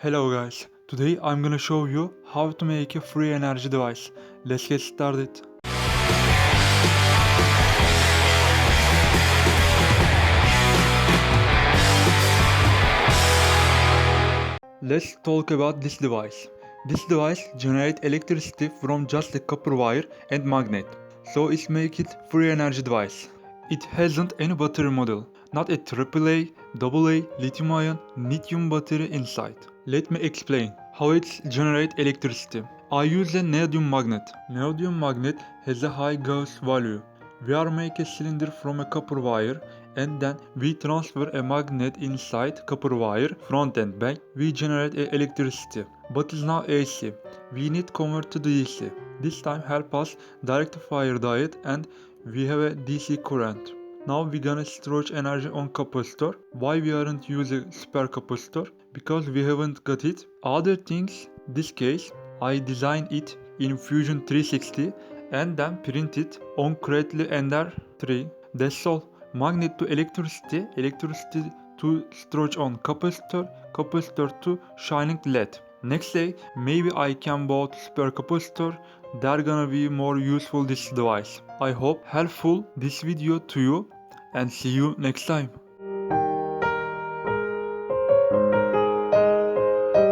Hello guys, today I'm gonna show you how to make a free energy device. Let's get started. Let's talk about this device. This device generates electricity from just a copper wire and magnet, so it makes it free energy device. It hasn't any battery model, not a AAA, AA, lithium-ion, lithium battery inside. Let me explain how it generates electricity. I use a neodymium magnet. Neodymium magnet has a high Gauss value. We are make a cylinder from a copper wire and then we transfer a magnet inside copper wire front and back. We generate electricity, but it's now AC. We need convert to DC. This time help us direct fire diode and we have a DC current. Now we gonna storage energy on capacitor. Why we aren't using supercapacitor? Because we haven't got it. Other things, this case, I designed it in Fusion 360 and then print it on Cradle Ender 3. That's all. Magnet to electricity, electricity to storage on capacitor, capacitor to shining LED. Next day, maybe I can bought supercapacitor. They're gonna be more useful this device. I hope helpful this video to you and see you next time.